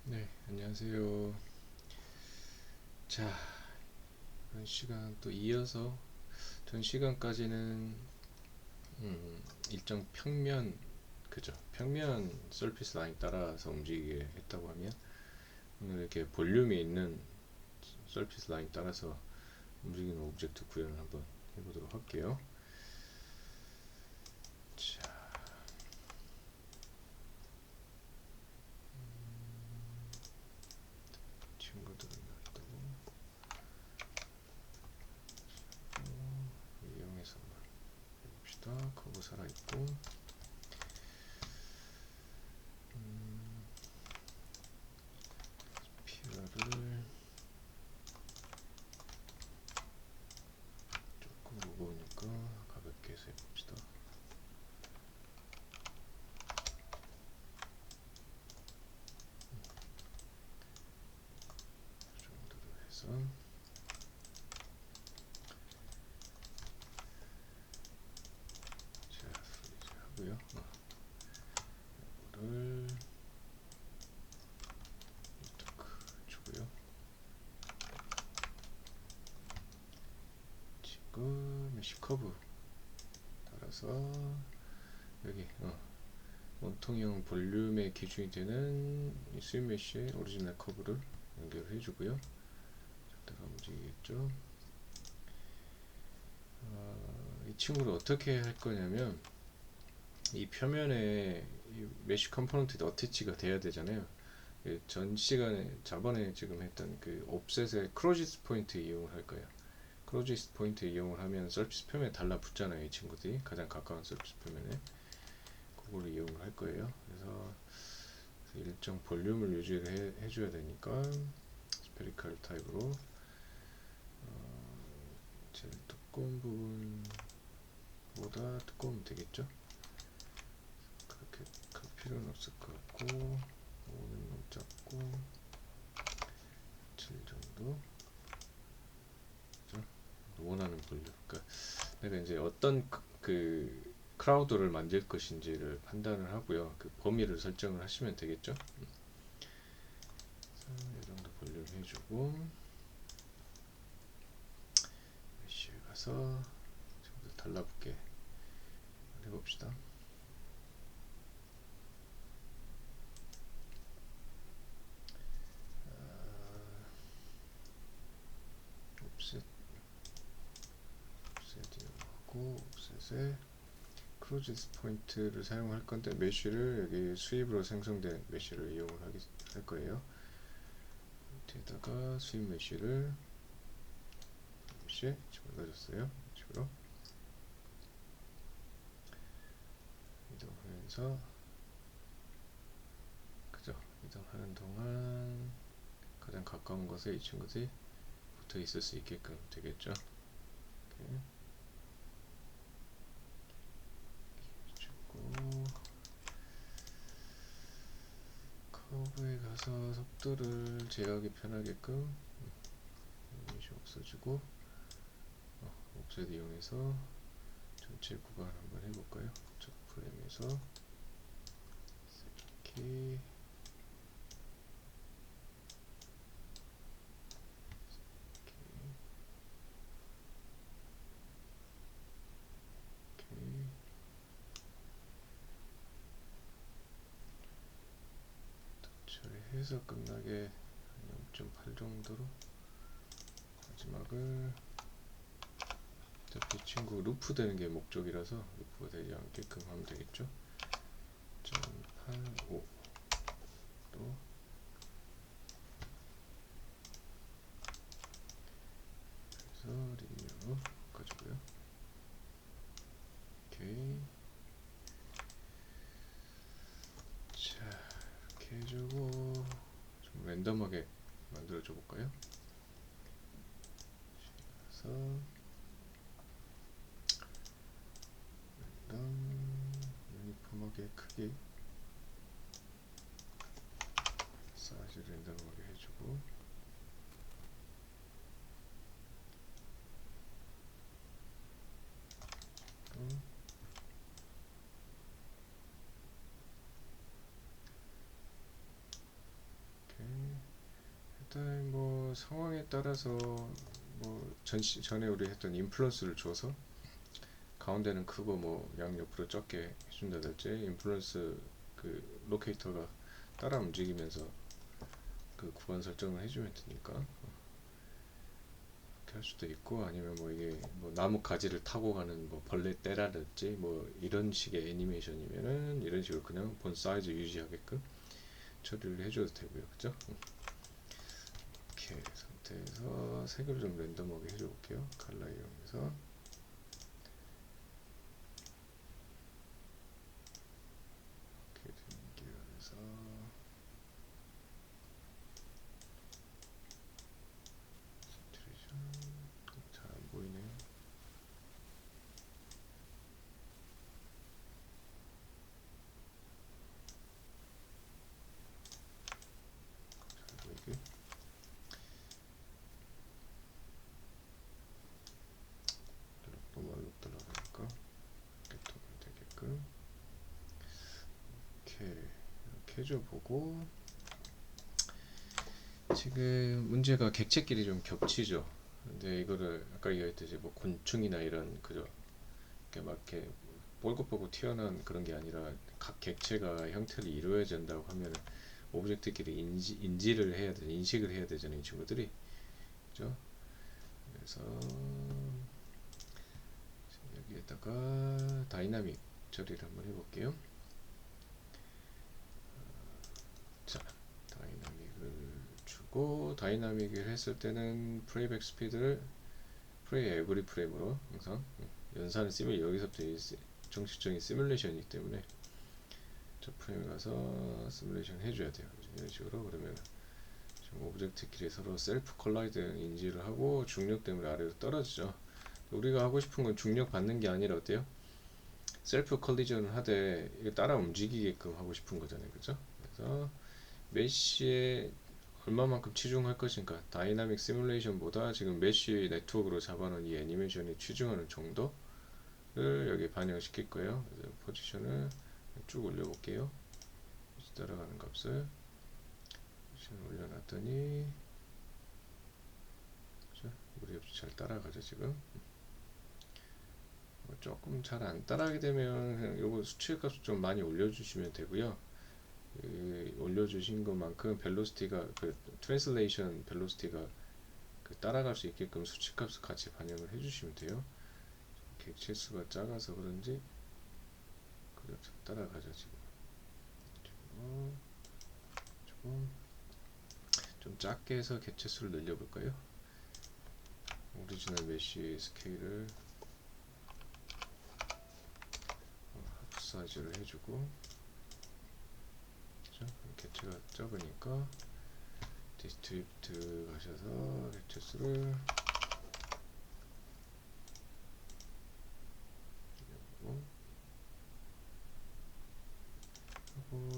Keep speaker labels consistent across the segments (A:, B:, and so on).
A: 네, 안녕하세요. 자, 한 시간 또 이어서 전 시간까지는 일정 평면, 그죠? 평면 서피스 라인 따라서 움직이게 했다고 하면 오늘 이렇게 볼륨이 있는 서피스 라인 따라서 움직이는 오브젝트 구현을 한번 해보도록 할게요. 자, 친구들은 놔두고 이용해서 한번 해봅시다. 커브 살아있고 필러를 조금 무거우니까 가볍게 해서 해봅시다. 이 정도로 해서 자, 프리즈 하고요. 이거를 딱 주고요. 지금 메쉬 커브 따라서 여기 원통형 볼륨의 기준이 되는 이 스윙 메쉬의 오리지널 커브를 연결해 주고요. 상태가 움직이겠죠. 이 친구를 어떻게 할 거냐면 이 표면에 이 메쉬 컴포넌트가 어태치가 돼야 되잖아요. 전 시간에 저번에 지금 했던 그 옵셋의 크로지스 포인트 이용을 할 거예요. 크로지스 포인트 이용을 하면 서피스 표면에 달라붙잖아요. 이 친구들이 가장 가까운 서피스 표면에 그걸 이용을 할 거예요. 그래서 일정 볼륨을 유지를 해줘야 되니까 스페리컬 타입으로 제일 두꺼운 부분보다 두꺼우면 되겠죠. 그렇게 클 필요는 없을 것 같고 5는 너무 작고 7 정도 원하는 볼륨. 그러니까 내가 이제 어떤 그 크라우드를 만들 것인지를 판단을 하고요. 그 범위를 설정을 하시면 되겠죠. 이 정도 볼륨 해주고 메쉬에 가서 지금 달라붙게 해봅시다. 옵셋 이용하고 옵셋에 크루지스 포인트를 사용할 건데 메쉬를 여기 수입으로 생성된 메쉬를 이용을 할 거예요. 뒤에다가 수입 메쉬를 메쉬에 집어넣어줬어요. 식으로 이동하면서 그죠? 이동하는 동안 가장 가까운 곳에 이 친구들이 붙어 있을 수 있게끔 되겠죠. 이렇게 주고 커브에 가서 속도를 제어하기 편하게끔 메쉬 없어지고 옵셋 이용해서 전체 구간 한번 해볼까요? 첫 프레임에서 이렇게 처리해서 끝나게 0.8 정도로 마지막을 어차피 친구 루프 되는 게 목적이라서 루프가 되지 않게끔 하면 되겠죠. 0.85 또 그래서 리니어로 바꿔주고요. 오케이. 자, 이렇게 해주고 좀 랜덤하게 만들어줘 볼까요? 그래서 유니폼하게 크게 사이즈 랜덤하게 해주고 또 일단 뭐 상황에 따라서 뭐 전에 우리 했던 인플루언스를 줘서 가운데는 크고 뭐 양옆으로 적게 해준다든지 인플루언스 그 로케이터가 따라 움직이면서 그 구간 설정을 해주면 되니까 그렇게 할 수도 있고, 아니면 뭐 이게 뭐 나무 가지를 타고 가는 뭐 벌레 떼라든지 뭐 이런 식의 애니메이션이면은 이런 식으로 그냥 본 사이즈 유지하게끔 처리를 해줘도 되고요. 그죠? 이렇게 상태에서 색을 좀 랜덤하게 해줘 볼게요. 칼라 이용해서 이렇게 연결해서 잘 안 보이네요. 잘 보이게 노멀로 들어가니까 이렇게 도움이 되게끔 이렇게 해줘보고, 지금 문제가 객체끼리 좀 겹치죠. 근데 이거를 아까 얘기했듯이 뭐 곤충이나 이런 그죠, 이렇게 막 이렇게 볼긋볼긋 튀어나온 그런 게 아니라 각 객체가 형태를 이루어야 된다고 하면 오브젝트끼리 인지를 해야 돼, 인식을 해야 되잖아요, 이 친구들이. 그죠? 그래서 여기에다가 다이나믹 처리를 한번 해볼게요. 자, 다이나믹을 주고, 다이나믹을 했을 때는 플레이백 스피드를 프레이 에브리 프레임으로 항상 연산을 여기서부터 정식적인 시뮬레이션이기 때문에 저 프레임에 가서 시뮬레이션 해줘야 돼요. 이런 식으로. 그러면 지금 오브젝트끼리 서로 셀프 컬라이드 인지를 하고 중력 때문에 아래로 떨어지죠. 우리가 하고 싶은 건 중력 받는 게 아니라 어때요? 셀프 컬리전을 하되 이거 따라 움직이게끔 하고 싶은 거잖아요. 그죠? 그래서 메쉬에 얼마만큼 치중할 것인가, 다이나믹 시뮬레이션보다 지금 메쉬 네트워크로 잡아놓은 이 애니메이션에 치중하는 정도를 여기 반영시킬 거예요. 그래서 포지션을 쭉 올려볼게요. 따라가는 값을 포지션을 올려놨더니 무리 없이 잘 따라가죠. 지금 조금 잘 안 따라가게 되면 그냥 요거 수치 값을 좀 많이 올려주시면 되고요. 올려주신 것만큼 벨로시티가 그 트랜슬레이션 벨로시티가 그 따라갈 수 있게끔 수치값을 같이 반영을 해주시면 돼요. 객체 수가 작아서 그런지 그렇죠, 따라가죠. 지금 조금 좀 작게 해서 객체 수를 늘려볼까요? 오리지널 메쉬 스케일을 하프 사이즈를 해주고, 그렇죠? 객체가 적으니까 디스트리뷰트 가셔서 객체 수를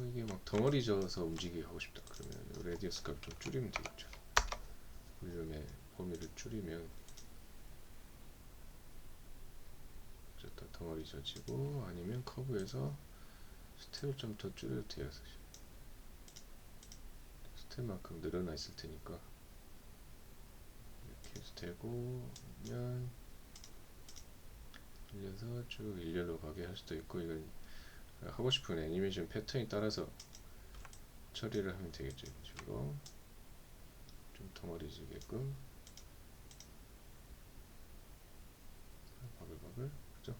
A: 이게 막 덩어리 져서 움직이게 하고 싶다 그러면 레디어스 값 좀 줄이면 되겠죠. 볼륨의 범위를 줄이면 다 덩어리 져지고, 아니면 커브에서 스텝을 좀 더 줄여도 돼요. 사실 스텝만큼 늘어나 있을 테니까 이렇게 해도 되고, 아니면 늘려서 쭉 일렬로 가게 할 수도 있고, 이건 하고 싶은 애니메이션 패턴에 따라서 처리를 하면 되겠죠. 이런 식으로 좀 덩어리지게끔 바글바글, 그죠?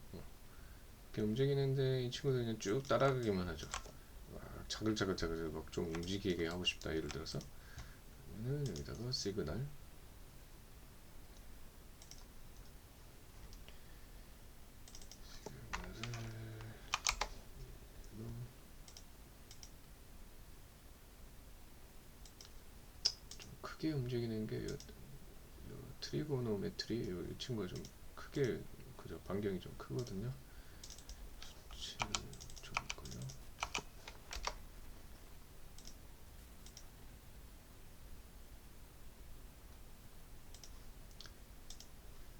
A: 이렇게 움직이는데 이 친구들이 그냥 쭉 따라가기만 하죠. 차글차글차글 막 좀 움직이게 하고 싶다, 예를 들어서. 그러면은 여기다가 시그널 좀 크게 움직이는 게 트리고노메트리 이 친구가 좀 크게, 그죠? 반경이 좀 크거든요. 수치를 줘볼까요?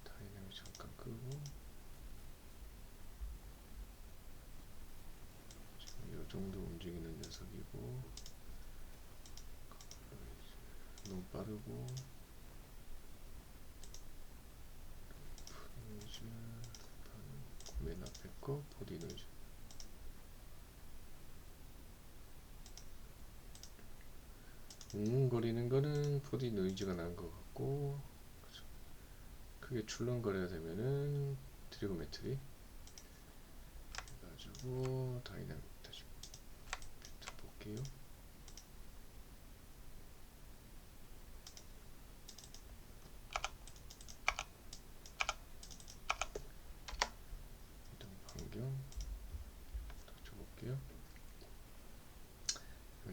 A: 다이내믹 잠깐 끄고, 지금 이 정도 움직이는 녀석이고, 노멀 빠르고 노이즈 맨 앞에 거 보디 노이즈. 웅거리는 거는 보디 노이즈가 난 것 같고, 그죠? 크게 출렁거려야 되면은 트리고메트리 해가지고 다이나믹 다시 볼게요. 이동 반경 닥쳐볼게요.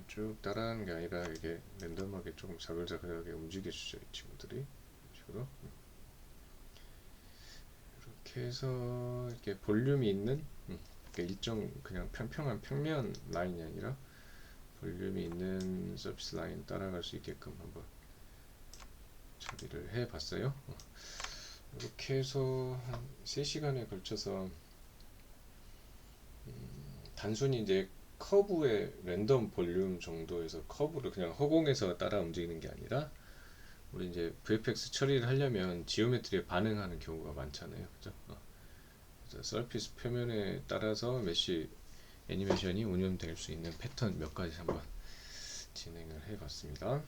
A: 쭉 따라하는 게 아니라 이게 랜덤하게 조금 자글자글하게 움직여주죠, 이 친구들이. 이런 식으로. 이렇게 해서 이렇게 볼륨이 있는, 그러니까 일정 그냥 평평한 평면 라인이 아니라 볼륨이 있는 서비스 라인 따라갈 수 있게끔 한번 처리를 해봤어요. 이렇게 해서 한 3시간에 걸쳐서 단순히 이제 커브의 랜덤 볼륨 정도에서 커브를 그냥 허공에서 따라 움직이는 게 아니라, 우리 이제 VFX 처리를 하려면 지오메트리에 반응하는 경우가 많잖아요, 그죠? 그래서 서피스 표면에 따라서 메쉬 애니메이션이 운영될 수 있는 패턴 몇 가지 한번 진행을 해봤습니다.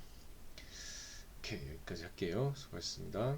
A: 오케이, 여기까지 할게요. 수고하셨습니다.